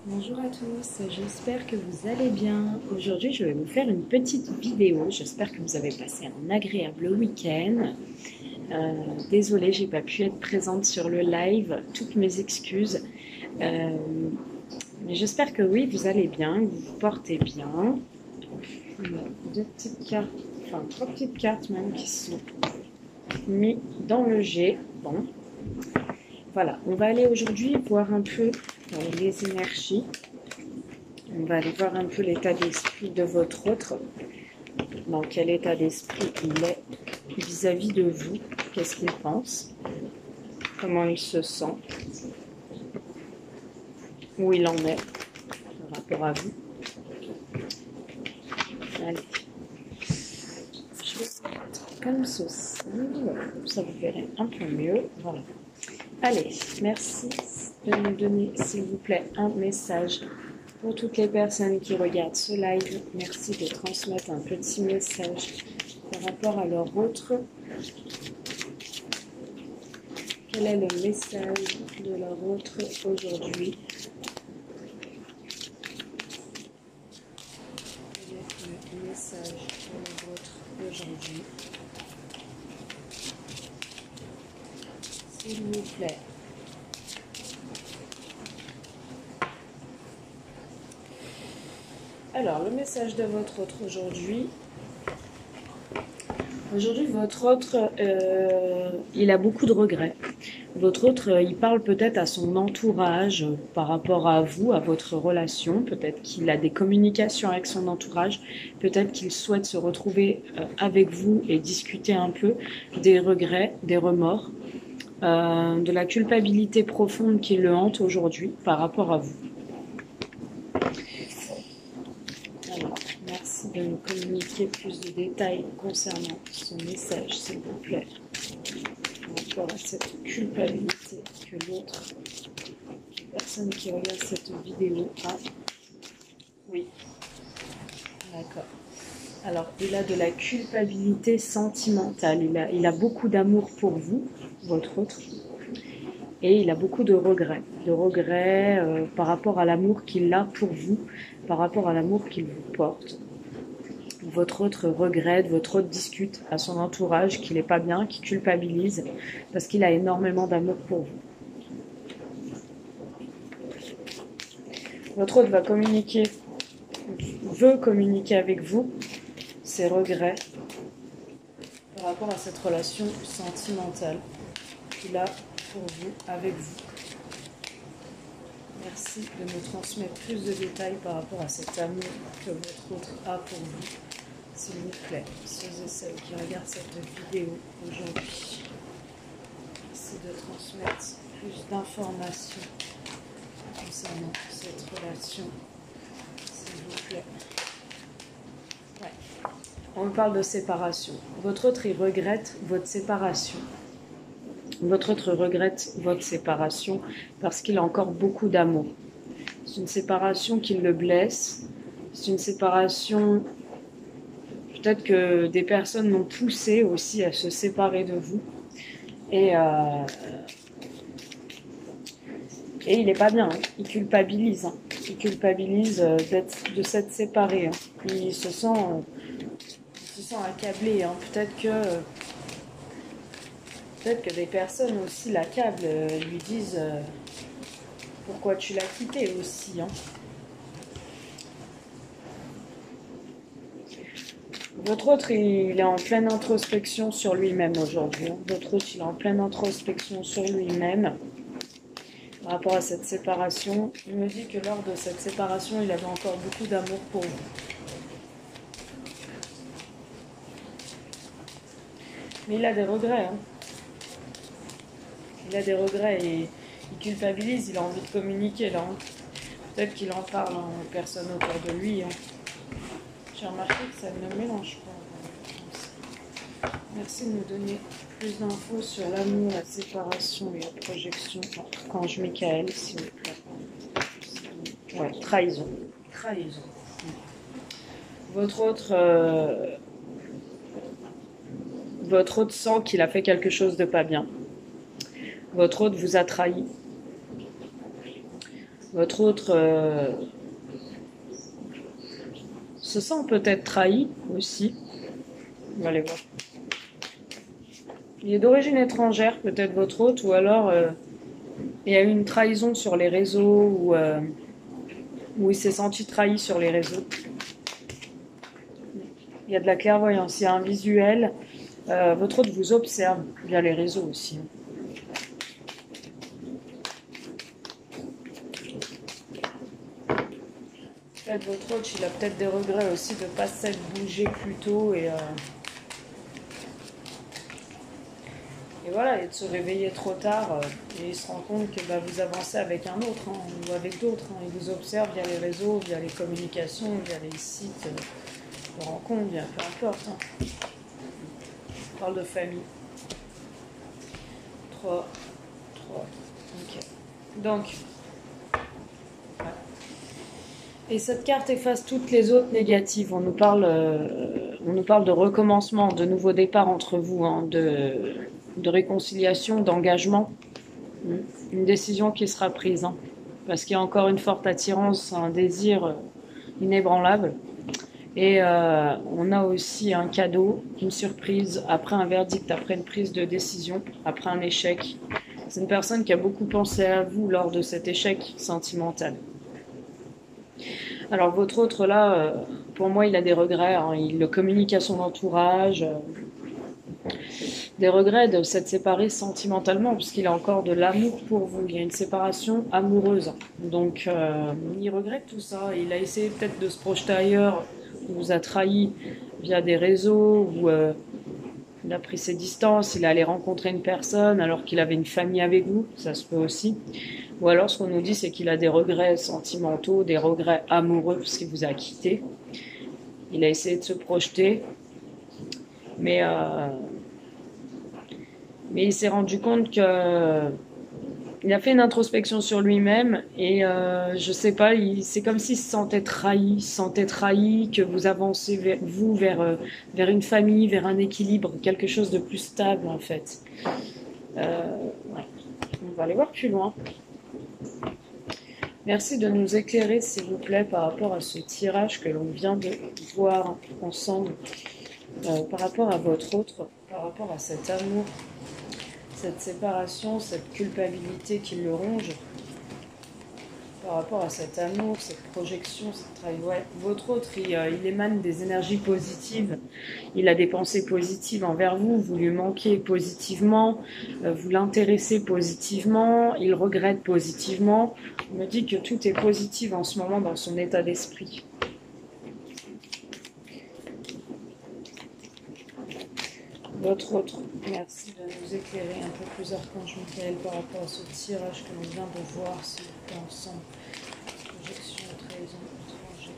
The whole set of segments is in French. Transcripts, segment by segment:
Bonjour à tous, j'espère que vous allez bien. Aujourd'hui, je vais vous faire une petite vidéo. J'espère que vous avez passé un agréable week-end. Désolée, j'ai pas pu être présente sur le live. Toutes mes excuses. Euh, mais j'espère que oui, vous allez bien, que vous vous portez bien. On a deux petites cartes, enfin trois petites cartes même qui sont mises dans le jet. Bon, voilà. On va aller aujourd'hui voir un peu les énergies. On va aller voir un peu l'état d'esprit de votre autre. Dans quel état d'esprit il est vis-à-vis de vous. Qu'est-ce qu'il pense? Comment il se sent? Où il en est par rapport à vous? Allez. Je vais mettre comme ceci. Voilà. Ça vous verrez un peu mieux. Voilà. Allez, merci de nous donner, s'il vous plaît, un message pour toutes les personnes qui regardent ce live. Merci de transmettre un petit message par rapport à leur autre. Quel est le message de leur autre aujourd'hui? Quel est le message de leur autre aujourd'hui? S'il vous plaît. Alors, le message de votre autre aujourd'hui. Aujourd'hui, votre autre, il a beaucoup de regrets. Votre autre, il parle peut-être à son entourage par rapport à vous, à votre relation. Peut-être qu'il a des communications avec son entourage. Peut-être qu'il souhaite se retrouver avec vous et discuter un peu des regrets, des remords, de la culpabilité profonde qui le hante aujourd'hui par rapport à vous. Alors, merci de nous communiquer plus de détails concernant ce message, s'il vous plaît, par rapport à cette culpabilité que l'autre personne qui regarde cette vidéo a. Oui, d'accord. Alors, il a de la culpabilité sentimentale. Il a beaucoup d'amour pour vous, votre autre, et il a beaucoup de regrets. De regrets par rapport à l'amour qu'il a pour vous, par rapport à l'amour qu'il vous porte. Votre autre regrette, votre autre discute à son entourage qu'il n'est pas bien, qu'il culpabilise, parce qu'il a énormément d'amour pour vous. Votre autre va communiquer, veut communiquer avec vous ses regrets par rapport à cette relation sentimentale qu'il a pour vous, avec vous. Merci de me transmettre plus de détails par rapport à cet amour que votre autre a pour vous. S'il vous plaît, ceux et celles qui regardent cette vidéo aujourd'hui, merci de transmettre plus d'informations concernant cette relation, s'il vous plaît. Ouais. On parle de séparation. Votre autre, il regrette votre séparation. Votre autre regrette votre séparation parce qu'il a encore beaucoup d'amour. C'est une séparation qui le blesse. C'est une séparation... Peut-être que des personnes l'ont poussé aussi à se séparer de vous. Et il n'est pas bien, hein. Il culpabilise. Hein. Il culpabilise de s'être séparé. Hein. Il se sent accablé. Hein. Peut-être que des personnes aussi l'accablent, lui disent pourquoi tu l'as quitté aussi. Hein. Votre autre, il est en pleine introspection sur lui-même aujourd'hui. Hein. Votre autre, il est en pleine introspection sur lui-même par rapport à cette séparation. Il me dit que lors de cette séparation, il avait encore beaucoup d'amour pour vous. Mais il a des regrets. Hein. Il a des regrets et il culpabilise, il a envie de communiquer là. Hein. Peut-être qu'il en parle aux personnes autour de lui. Hein. J'ai remarqué que ça ne mélange pas. Merci de nous donner plus d'infos sur l'amour, la séparation et la projection entre Ange Michael, s'il vous plaît. Ouais, trahison. Trahison. Votre autre sent qu'il a fait quelque chose de pas bien. Votre autre vous a trahi. Votre autre se sent peut-être trahi aussi. On va aller voir. Il est d'origine étrangère, peut-être votre hôte, ou alors il y a eu une trahison sur les réseaux, ou il s'est senti trahi sur les réseaux. Il y a de la clairvoyance, il y a un visuel. Votre hôte vous observe via les réseaux aussi. Peut-être votre hôte, il a peut-être des regrets aussi de ne pas s'être bougé plus tôt et voilà, et de se réveiller trop tard. Et il se rend compte que vous avancez avec un autre ou avec d'autres. Il vous observe via les réseaux, via les communications, via les sites de rencontres, peu importe. On parle de famille. 3. Ok. Donc, et cette carte efface toutes les autres négatives. On nous parle de recommencement, de nouveau départ entre vous, de réconciliation, d'engagement. Une décision qui sera prise. Parce qu'il y a encore une forte attirance, un désir inébranlable. Et on a aussi un cadeau, une surprise, après un verdict, après une prise de décision, après un échec. C'est une personne qui a beaucoup pensé à vous lors de cet échec sentimental. Alors votre autre là, pour moi il a des regrets, il le communique à son entourage, des regrets de s'être séparé sentimentalement, puisqu'il a encore de l'amour pour vous, il y a une séparation amoureuse. Donc il regrette tout ça, il a essayé peut-être de se projeter ailleurs, il vous a trahi via des réseaux, ou il a pris ses distances, il est allé rencontrer une personne alors qu'il avait une famille avec vous, ça se peut aussi. Ou alors ce qu'on nous dit c'est qu'il a des regrets sentimentaux, des regrets amoureux parce qu'il vous a quitté. Il a essayé de se projeter, mais il s'est rendu compte que il a fait une introspection sur lui-même et je sais pas, c'est comme s'il se sentait trahi, que vous avancez vers une famille, vers un équilibre, quelque chose de plus stable en fait. Ouais. On va aller voir plus loin. Merci de nous éclairer, s'il vous plaît, par rapport à ce tirage que l'on vient de voir ensemble, par rapport à votre autre, par rapport à cet amour, cette séparation, cette culpabilité qui le ronge, par rapport à cet amour, cette projection, cette travail. Ouais, votre autre, il émane des énergies positives, il a des pensées positives envers vous, vous lui manquez positivement, vous l'intéressez positivement, il regrette positivement. On me dit que tout est positif en ce moment dans son état d'esprit. Votre autre, merci de nous éclairer un peu plus, Archange Michael, par rapport à ce tirage que l'on vient de voir, s'il vous plaît, ensemble. Projection, trahison, étranger.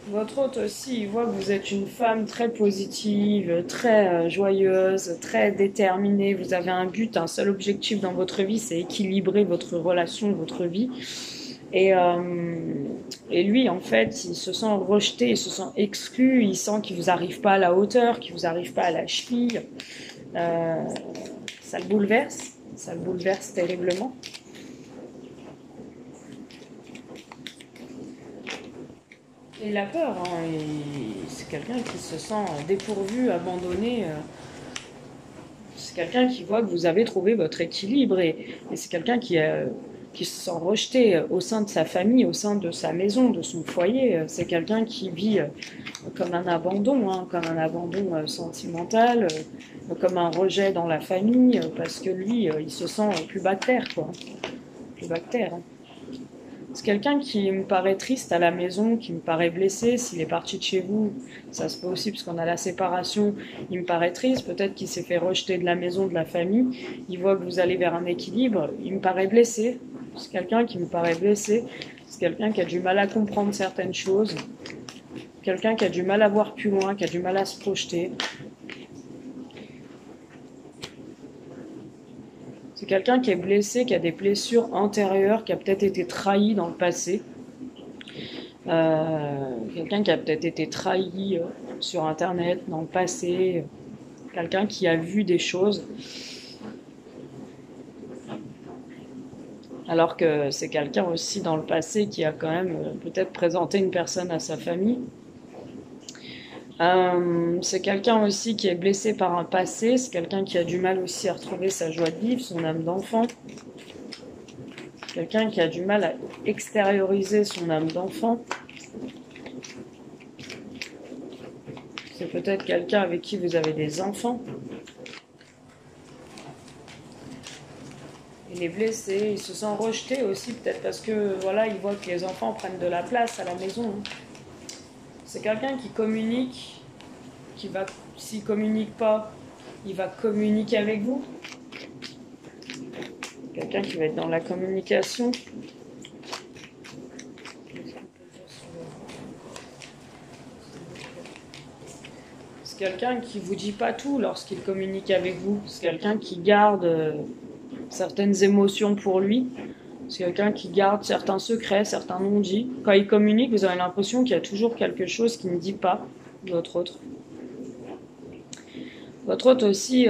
Votre hôte aussi, il voit que vous êtes une femme très positive, très joyeuse, très déterminée. Vous avez un but, un seul objectif dans votre vie, c'est équilibrer votre relation, votre vie. Et lui, en fait, il se sent rejeté, il se sent exclu, il sent qu'il vous arrive pas à la hauteur, qu'il vous arrive pas à la cheville. Ça le bouleverse terriblement. Et il a peur, c'est quelqu'un qui se sent dépourvu, abandonné. C'est quelqu'un qui voit que vous avez trouvé votre équilibre et c'est quelqu'un qui se sent rejeté au sein de sa famille, au sein de sa maison, de son foyer. C'est quelqu'un qui vit comme un abandon sentimental, comme un rejet dans la famille, parce que lui, il se sent plus bas de terre, quoi. Plus bas de terre. C'est quelqu'un qui me paraît triste à la maison, qui me paraît blessé. S'il est parti de chez vous, ça se peut aussi parce qu'on a la séparation. Il me paraît triste. Peut-être qu'il s'est fait rejeter de la maison, de la famille. Il voit que vous allez vers un équilibre. Il me paraît blessé. C'est quelqu'un qui me paraît blessé. C'est quelqu'un qui a du mal à comprendre certaines choses. Quelqu'un qui a du mal à voir plus loin, qui a du mal à se projeter. C'est quelqu'un qui est blessé, qui a des blessures antérieures, qui a peut-être été trahi dans le passé. Quelqu'un qui a peut-être été trahi sur Internet dans le passé. Quelqu'un qui a vu des choses. Alors que c'est quelqu'un aussi dans le passé qui a quand même peut-être présenté une personne à sa famille. C'est quelqu'un aussi qui est blessé par un passé, c'est quelqu'un qui a du mal aussi à retrouver sa joie de vivre, son âme d'enfant. Quelqu'un qui a du mal à extérioriser son âme d'enfant. C'est peut-être quelqu'un avec qui vous avez des enfants. Il est blessé, il se sent rejeté aussi, peut-être parce que voilà, il voit que les enfants prennent de la place à la maison. C'est quelqu'un qui communique, qui va, s'il communique pas, il va communiquer avec vous. Quelqu'un qui va être dans la communication. C'est quelqu'un qui vous dit pas tout lorsqu'il communique avec vous. C'est quelqu'un qui garde certaines émotions pour lui. C'est quelqu'un qui garde certains secrets, certains non-dits. Quand il communique, vous avez l'impression qu'il y a toujours quelque chose qu'il ne dit pas, votre autre. Votre autre aussi,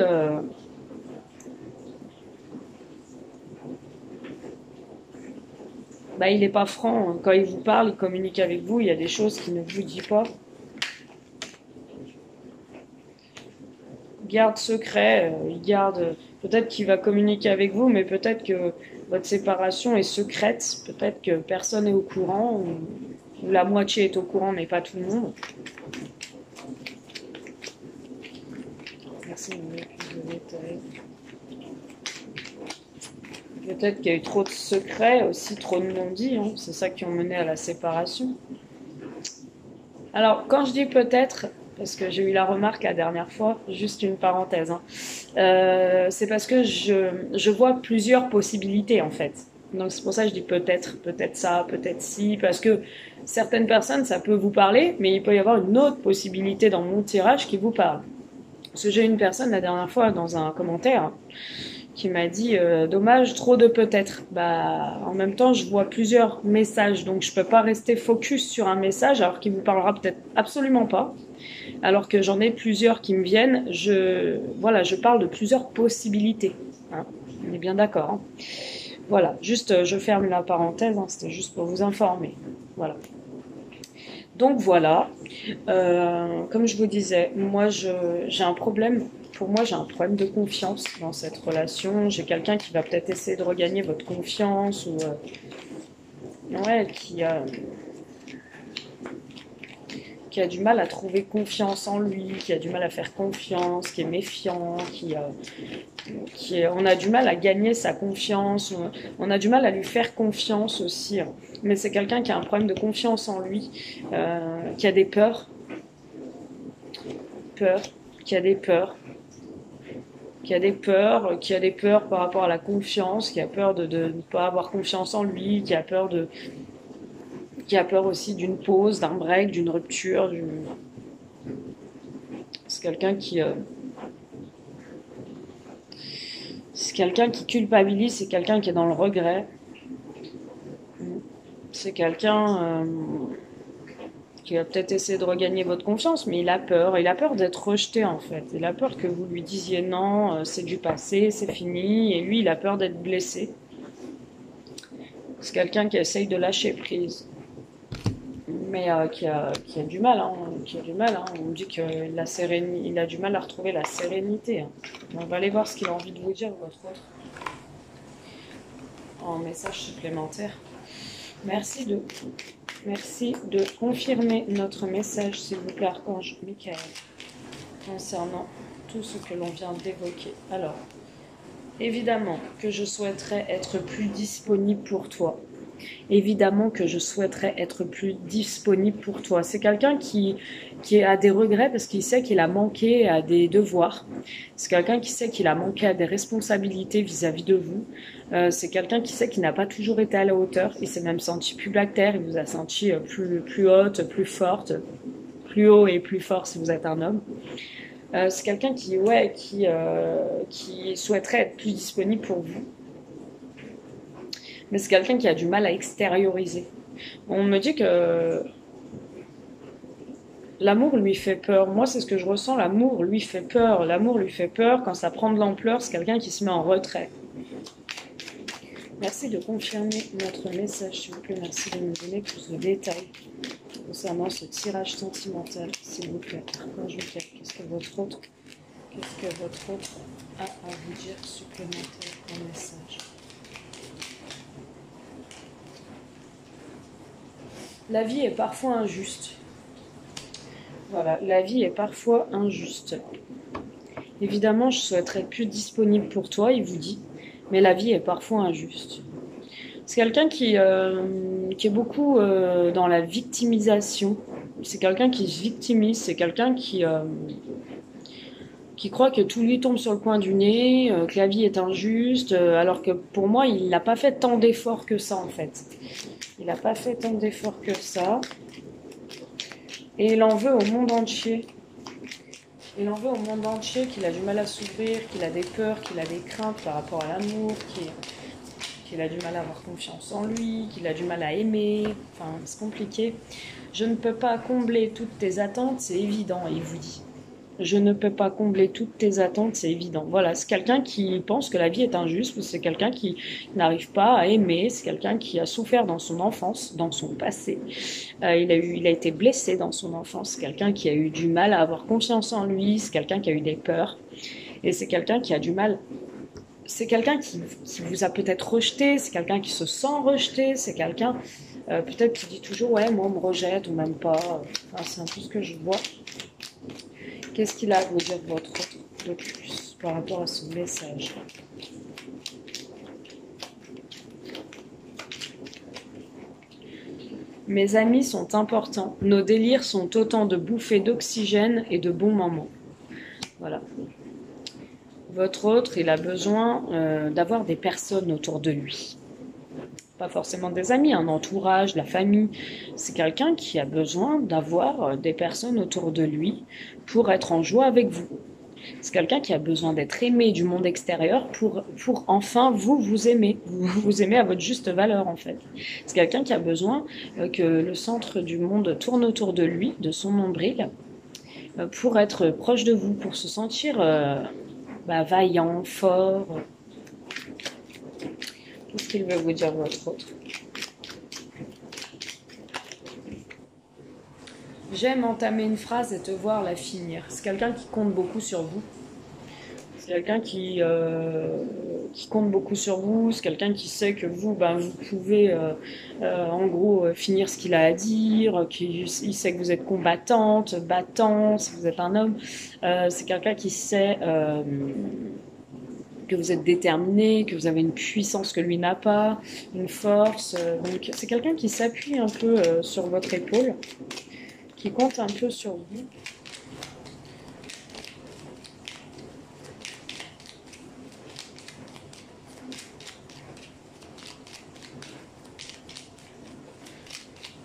il n'est pas franc. Quand il vous parle, il communique avec vous, il y a des choses qu'il ne vous dit pas. Il garde secret, il garde... Peut-être qu'il va communiquer avec vous, mais peut-être que votre séparation est secrète. Peut-être que personne n'est au courant, ou la moitié est au courant, mais pas tout le monde. Merci de me donner peut-être qu'il y a eu trop de secrets, aussi trop de non-dits. Hein. C'est ça qui ont mené à la séparation. Alors, quand je dis peut-être, parce que j'ai eu la remarque la dernière fois, juste une parenthèse, hein, c'est parce que je vois plusieurs possibilités en fait. Donc c'est pour ça que je dis peut-être, peut-être ça, peut-être si, parce que certaines personnes, ça peut vous parler, mais il peut y avoir une autre possibilité dans mon tirage qui vous parle. Parce que j'ai eu une personne la dernière fois dans un commentaire qui m'a dit dommage, trop de peut-être. En même temps, je vois plusieurs messages, donc je peux pas rester focus sur un message alors qu'il vous parlera peut-être absolument pas. Alors que j'en ai plusieurs qui me viennent, je parle de plusieurs possibilités. Hein. On est bien d'accord. Hein. Voilà, juste je ferme la parenthèse, hein, c'était juste pour vous informer. Voilà. Donc voilà, comme je vous disais, moi j'ai un problème. Pour moi, j'ai un problème de confiance dans cette relation. J'ai quelqu'un qui va peut-être essayer de regagner votre confiance ou qui a du mal à trouver confiance en lui, qui a du mal à faire confiance, qui est méfiant, on a du mal à gagner sa confiance, on a du mal à lui faire confiance aussi. Mais c'est quelqu'un qui a un problème de confiance en lui, qui a des peurs, qui a des peurs par rapport à la confiance, qui a peur de ne pas avoir confiance en lui, qui a peur aussi d'une pause, d'un break, d'une rupture. C'est quelqu'un qui culpabilise, c'est quelqu'un qui est dans le regret. C'est quelqu'un qui va peut-être essayer de regagner votre confiance, mais il a peur d'être rejeté en fait. Il a peur que vous lui disiez non, c'est du passé, c'est fini, et lui il a peur d'être blessé. C'est quelqu'un qui essaye de lâcher prise. Mais qui a du mal, hein. On dit qu'il a du mal à retrouver la sérénité. Hein. On va aller voir ce qu'il a envie de vous dire, votre autre, en message supplémentaire. Merci de confirmer notre message, s'il vous plaît, Archange Michael, concernant tout ce que l'on vient d'évoquer. Alors, évidemment que je souhaiterais être plus disponible pour toi. Évidemment que je souhaiterais être plus disponible pour toi. C'est quelqu'un qui a des regrets parce qu'il sait qu'il a manqué à des devoirs. C'est quelqu'un qui sait qu'il a manqué à des responsabilités vis-à-vis de vous. C'est quelqu'un qui sait qu'il n'a pas toujours été à la hauteur. Il s'est même senti plus Black Terre. Il vous a senti plus haute, plus forte, plus haut et plus fort si vous êtes un homme. C'est quelqu'un qui souhaiterait être plus disponible pour vous. Mais c'est quelqu'un qui a du mal à extérioriser. On me dit que l'amour lui fait peur. Moi, c'est ce que je ressens. L'amour lui fait peur. L'amour lui fait peur. Quand ça prend de l'ampleur, c'est quelqu'un qui se met en retrait. Merci de confirmer notre message, s'il vous plaît. Merci de nous donner plus de détails concernant ce tirage sentimental, s'il vous plaît. Archange Michael, qu'est-ce que votre autre a à vous dire supplémentaire en message? La vie est parfois injuste. Voilà, la vie est parfois injuste. Évidemment, je souhaiterais être plus disponible pour toi, il vous dit, mais la vie est parfois injuste. C'est quelqu'un qui est beaucoup dans la victimisation. C'est quelqu'un qui se victimise, c'est quelqu'un qui croit que tout lui tombe sur le coin du nez, que la vie est injuste, alors que pour moi, il n'a pas fait tant d'efforts que ça, en fait. Il n'a pas fait tant d'efforts que ça. Et il en veut au monde entier. Il en veut au monde entier, qu'il a du mal à s'ouvrir, qu'il a des peurs, qu'il a des craintes par rapport à l'amour, qu'il a du mal à avoir confiance en lui, qu'il a du mal à aimer. Enfin, c'est compliqué. Je ne peux pas combler toutes tes attentes, c'est évident, il vous dit. Je ne peux pas combler toutes tes attentes, c'est évident. Voilà, c'est quelqu'un qui pense que la vie est injuste, c'est quelqu'un qui n'arrive pas à aimer, c'est quelqu'un qui a souffert dans son enfance, dans son passé. Il a été blessé dans son enfance, c'est quelqu'un qui a eu du mal à avoir confiance en lui, c'est quelqu'un qui a eu des peurs, et c'est quelqu'un qui a du mal. C'est quelqu'un qui vous a peut-être rejeté, c'est quelqu'un qui se sent rejeté, c'est quelqu'un peut-être qui dit toujours « ouais, moi on me rejette » ou même pas. Enfin, c'est un peu ce que je vois. Qu'est-ce qu'il a à vous dire votre autre de plus par rapport à ce message? Mes amis sont importants. Nos délires sont autant de bouffées d'oxygène et de bons moments. Voilà. Votre autre, il a besoin d'avoir des personnes autour de lui. Pas forcément des amis, un entourage, la famille. C'est quelqu'un qui a besoin d'avoir des personnes autour de lui pour être en joie avec vous. C'est quelqu'un qui a besoin d'être aimé du monde extérieur pour enfin vous aimer. Vous aimer à votre juste valeur, en fait. C'est quelqu'un qui a besoin que le centre du monde tourne autour de lui, de son nombril, pour être proche de vous, pour se sentir vaillant, fort. Qu'est-ce qu'il veut vous dire, votre autre? J'aime entamer une phrase et te voir la finir. C'est quelqu'un qui compte beaucoup sur vous. C'est quelqu'un qui compte beaucoup sur vous. C'est quelqu'un qui sait que vous pouvez, en gros, finir ce qu'il a à dire. Il sait que vous êtes combattante, battant, si vous êtes un homme. C'est quelqu'un qui sait que vous êtes déterminé, que vous avez une puissance que lui n'a pas, une force. Donc c'est quelqu'un qui s'appuie un peu sur votre épaule, qui compte un peu sur vous.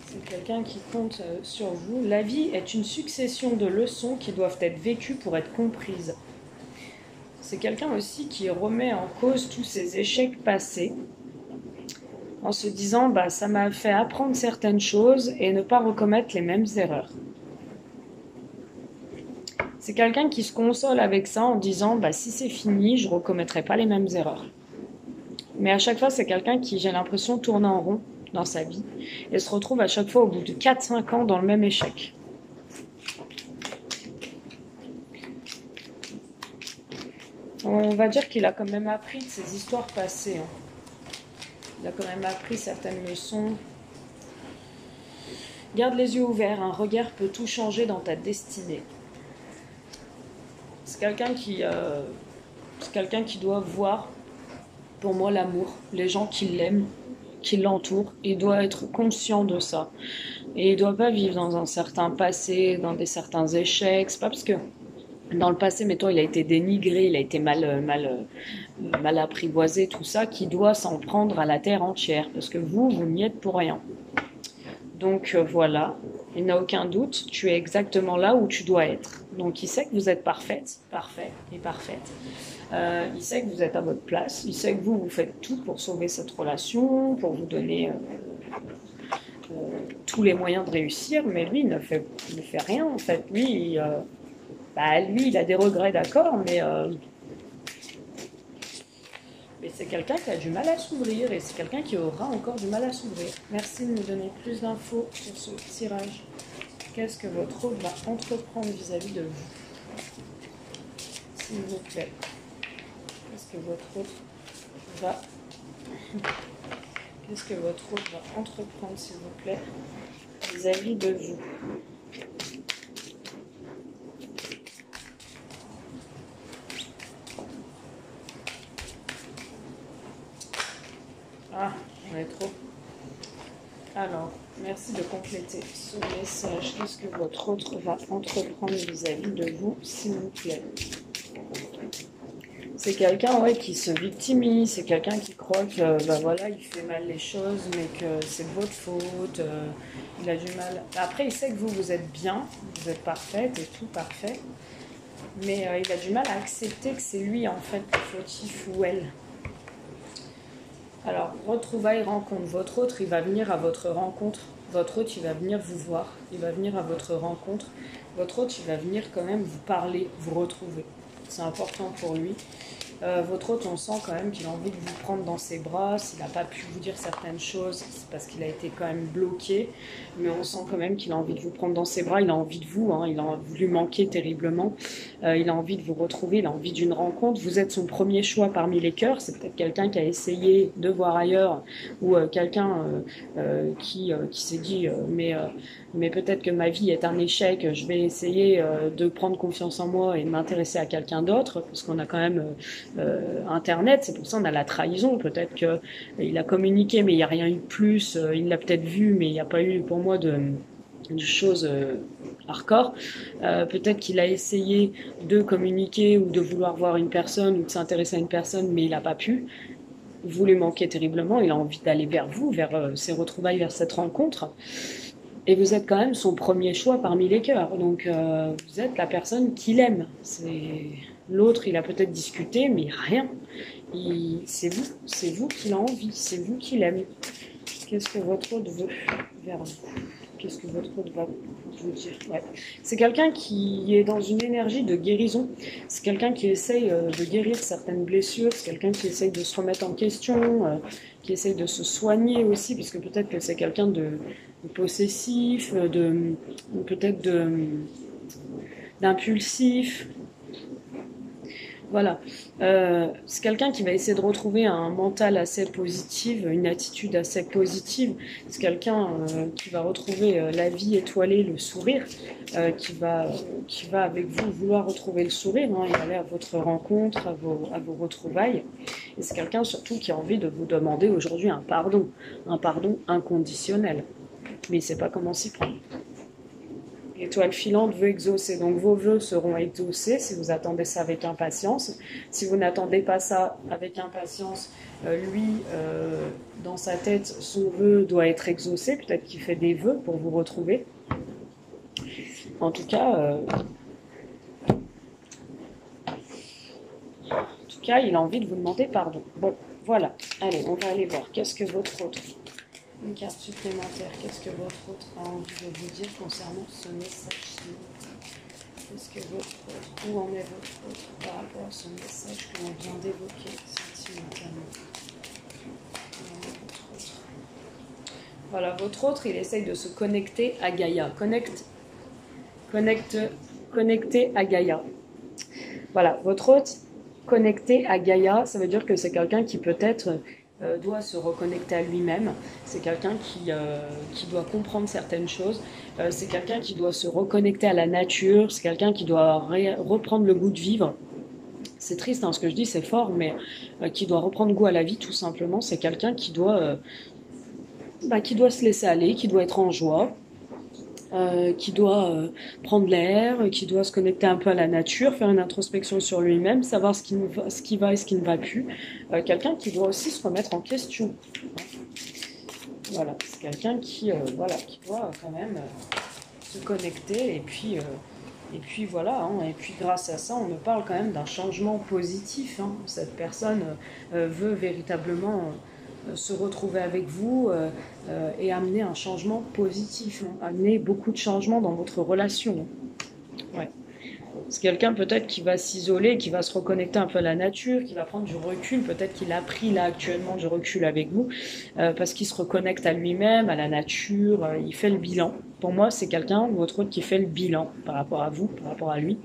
C'est quelqu'un qui compte sur vous. La vie est une succession de leçons qui doivent être vécues pour être comprises. C'est quelqu'un aussi qui remet en cause tous ses échecs passés en se disant ça m'a fait apprendre certaines choses et ne pas recommettre les mêmes erreurs. C'est quelqu'un qui se console avec ça en disant si c'est fini, je ne recommettrai pas les mêmes erreurs. Mais à chaque fois, c'est quelqu'un qui, j'ai l'impression, tourne en rond dans sa vie et se retrouve à chaque fois au bout de 4-5 ans dans le même échec. On va dire qu'il a quand même appris de ses histoires passées. Il a quand même appris certaines leçons. Garde les yeux ouverts, un regard peut tout changer dans ta destinée. C'est quelqu'un qui doit voir, pour moi, l'amour, les gens qui l'aiment, qui l'entourent. Il doit être conscient de ça. Et il ne doit pas vivre dans un certain passé, dans certains échecs. C'est pas parce que dans le passé, mettons, il a été dénigré, il a été mal apprivoisé, tout ça, qu'il doit s'en prendre à la terre entière. Parce que vous n'y êtes pour rien. Donc voilà, il n'a aucun doute, tu es exactement là où tu dois être. Donc il sait que vous êtes parfaite. Il sait que vous êtes à votre place, il sait que vous faites tout pour sauver cette relation, pour vous donner tous les moyens de réussir, mais lui, il ne fait rien en fait. Lui, il a des regrets, d'accord, mais c'est quelqu'un qui a du mal à s'ouvrir et c'est quelqu'un qui aura encore du mal à s'ouvrir. Merci de nous donner plus d'infos sur ce tirage. Qu'est-ce que votre hôte va entreprendre vis-à-vis de vous, s'il vous plaît? Qu'est-ce que votre hôte va... Qu'est-ce que votre hôte va entreprendre, s'il vous plaît, vis-à-vis de vous? Ah, on est trop. Alors, merci de compléter ce message. Qu'est-ce que votre autre va entreprendre vis-à-vis de vous, s'il vous plaît? C'est quelqu'un qui se victimise, c'est quelqu'un qui croit que voilà, il fait mal les choses, mais que c'est de votre faute, il a du mal. Après, il sait que vous êtes bien, vous êtes parfaite et tout parfait, mais il a du mal à accepter que c'est lui en fait le fautif ou elle. Alors, retrouvailles, rencontre. Votre autre, il va venir à votre rencontre. Votre autre, il va venir vous voir. Il va venir à votre rencontre. Votre autre, il va venir quand même vous parler, vous retrouver. C'est important pour lui. Votre hôte, on sent quand même qu'il a envie de vous prendre dans ses bras. S'il n'a pas pu vous dire certaines choses, c'est parce qu'il a été quand même bloqué. Mais on sent quand même qu'il a envie de vous prendre dans ses bras. Il a envie de vous, il a voulu manquer terriblement. Il a envie de vous retrouver, il a envie d'une rencontre. Vous êtes son premier choix parmi les cœurs. C'est peut-être quelqu'un qui a essayé de voir ailleurs ou quelqu'un qui s'est dit mais peut-être que ma vie est un échec, je vais essayer de prendre confiance en moi et de m'intéresser à quelqu'un d'autre, parce qu'on a quand même Internet, c'est pour ça qu'on a la trahison. Peut-être qu'il a communiqué, mais il n'y a rien eu de plus, il l'a peut-être vu, mais il n'y a pas eu pour moi de choses hardcore. Peut-être qu'il a essayé de communiquer ou de vouloir voir une personne ou de s'intéresser à une personne, mais il n'a pas pu. Vous lui manquez terriblement, il a envie d'aller vers vous, vers ses retrouvailles, vers cette rencontre. Et vous êtes quand même son premier choix parmi les cœurs. Donc vous êtes la personne qu'il aime. L'autre, il a peut-être discuté, mais rien. C'est vous qu'il a envie, c'est vous qu'il aime. Qu'est-ce que votre autre veut vers vous? Qu'est-ce que votre autre va vous dire? Ouais. C'est quelqu'un qui est dans une énergie de guérison. C'est quelqu'un qui essaye de guérir certaines blessures. C'est quelqu'un qui essaye de se remettre en question, qui essaye de se soigner aussi, puisque peut-être que c'est quelqu'un de possessif, peut-être d'impulsif. Voilà. C'est quelqu'un qui va essayer de retrouver un mental assez positif, une attitude assez positive. C'est quelqu'un qui va retrouver la vie étoilée, le sourire, qui va avec vous vouloir retrouver le sourire et aller à votre rencontre, à vos retrouvailles. Et c'est quelqu'un surtout qui a envie de vous demander aujourd'hui un pardon inconditionnel. Mais il ne sait pas comment s'y prendre. Étoile filante veut exaucer, donc vos vœux seront exaucés si vous attendez ça avec impatience. Si vous n'attendez pas ça avec impatience, lui, dans sa tête, son vœu doit être exaucé. Peut-être qu'il fait des vœux pour vous retrouver. En tout cas, il a envie de vous demander pardon. Bon, voilà. Allez, on va aller voir. Qu'est-ce que votre autre... Une carte supplémentaire. Qu'est-ce que votre autre a envie de vous dire concernant ce message-ci? Qu'est-ce que votre autre, où en est votre autre par rapport à ce message que l'on vient d'évoquer sentimentalement? Voilà, votre autre, il essaye de se connecter à Gaïa. Connecter à Gaïa. Voilà, votre autre, connecté à Gaïa, ça veut dire que c'est quelqu'un qui peut-être... doit se reconnecter à lui-même. C'est quelqu'un qui doit comprendre certaines choses. C'est quelqu'un qui doit se reconnecter à la nature. C'est quelqu'un qui doit reprendre le goût de vivre. C'est triste, ce que je dis, c'est fort, mais qui doit reprendre goût à la vie, tout simplement. C'est quelqu'un qui doit se laisser aller, qui doit être en joie, qui doit prendre l'air, qui doit se connecter un peu à la nature, faire une introspection sur lui-même, savoir ce qui va et ce qui ne va plus. Quelqu'un qui doit aussi se remettre en question. Voilà, c'est quelqu'un qui doit quand même se connecter et puis voilà. Et puis grâce à ça, on me parle quand même d'un changement positif. Cette personne veut véritablement se retrouver avec vous et amener un changement positif, amener beaucoup de changements dans votre relation. Ouais. C'est quelqu'un peut-être qui va s'isoler, qui va se reconnecter un peu à la nature, qui va prendre du recul, peut-être qu'il a pris là actuellement du recul avec vous, parce qu'il se reconnecte à lui-même, à la nature, il fait le bilan. Pour moi, c'est quelqu'un, votre autre, qui fait le bilan par rapport à vous, par rapport à lui.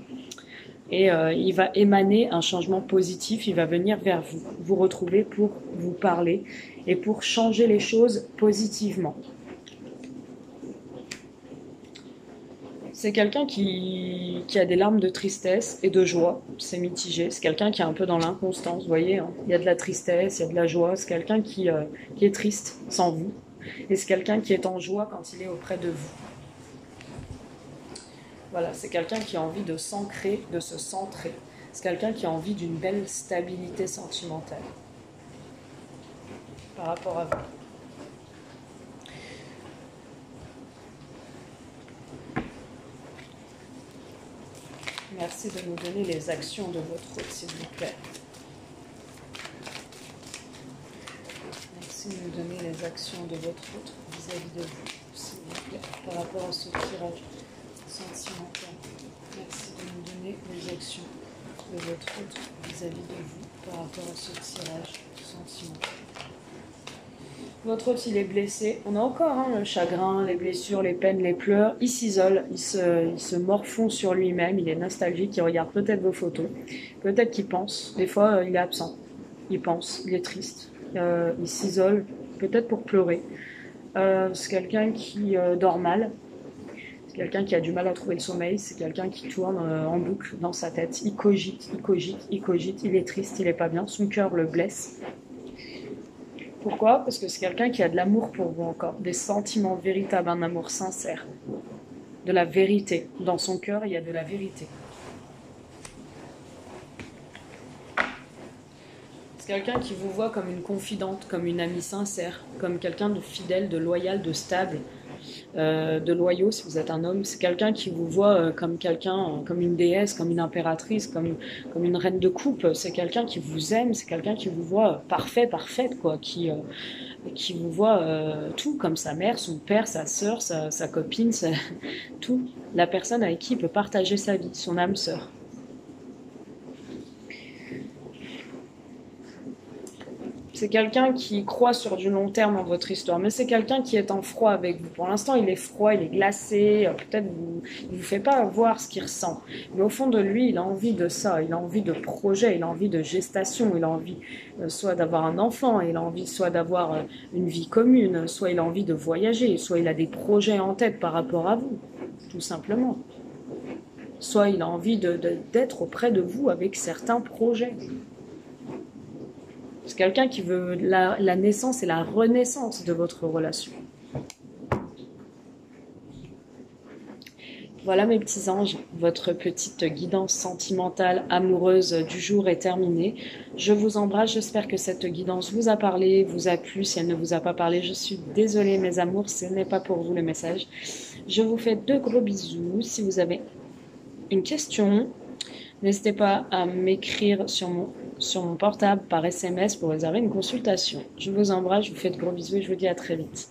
Et il va émaner un changement positif, il va venir vers vous, vous retrouver pour vous parler et pour changer les choses positivement. C'est quelqu'un qui a des larmes de tristesse et de joie, c'est mitigé. C'est quelqu'un qui est un peu dans l'inconstance, vous voyez, hein. Il y a de la tristesse, il y a de la joie. C'est quelqu'un qui est triste sans vous. Et c'est quelqu'un qui est en joie quand il est auprès de vous. Voilà, c'est quelqu'un qui a envie de s'ancrer, de se centrer. C'est quelqu'un qui a envie d'une belle stabilité sentimentale par rapport à vous. Merci de nous donner les actions de votre hôte, s'il vous plaît. Merci de nous donner les actions de votre hôte vis-à-vis de vous, s'il vous plaît, par rapport à ce tirage sentimental. Merci de nous donner les actions de votre hôte vis-à-vis de vous, par rapport à ce tirage sentimental. Votre hôte, il est blessé. On a encore le chagrin, les blessures, les peines, les pleurs. Il s'isole, il se morfond sur lui-même. Il est nostalgique, il regarde peut-être vos photos. Peut-être qu'il pense. Des fois, il est absent. Il pense, il est triste. Il s'isole, peut-être pour pleurer. C'est quelqu'un qui dort mal. C'est quelqu'un qui a du mal à trouver le sommeil. C'est quelqu'un qui tourne en boucle dans sa tête. Il cogite, il cogite, il cogite. Il est triste, il est pas bien. Son cœur le blesse. Pourquoi? Parce que c'est quelqu'un qui a de l'amour pour vous encore, des sentiments véritables, un amour sincère, de la vérité. Dans son cœur, il y a de la vérité. C'est quelqu'un qui vous voit comme une confidente, comme une amie sincère, comme quelqu'un de fidèle, de loyal, de stable, de loyaux si vous êtes un homme. C'est quelqu'un qui vous voit comme quelqu'un, comme une déesse, comme une impératrice, comme une reine de coupe. C'est quelqu'un qui vous aime, c'est quelqu'un qui vous voit parfaite, quoi, qui vous voit tout, comme sa mère, son père, sa sœur, sa copine, tout. La personne avec qui il peut partager sa vie, son âme sœur. C'est quelqu'un qui croit sur du long terme dans votre histoire, mais c'est quelqu'un qui est en froid avec vous. Pour l'instant, il est froid, il est glacé, peut-être il ne vous fait pas voir ce qu'il ressent. Mais au fond de lui, il a envie de ça, il a envie de projet, il a envie de gestation, il a envie soit d'avoir un enfant, il a envie soit d'avoir une vie commune, soit il a envie de voyager, soit il a des projets en tête par rapport à vous, tout simplement. Soit il a envie d'être auprès de vous avec certains projets. C'est quelqu'un qui veut la naissance et la renaissance de votre relation. Voilà mes petits anges, votre petite guidance sentimentale, amoureuse du jour est terminée. Je vous embrasse, j'espère que cette guidance vous a parlé, vous a plu. Si elle ne vous a pas parlé, je suis désolée mes amours, ce n'est pas pour vous le message. Je vous fais de gros bisous. Si vous avez une question, n'hésitez pas à m'écrire sur mon portable par SMS pour réserver une consultation. Je vous embrasse, je vous fais de gros bisous et je vous dis à très vite.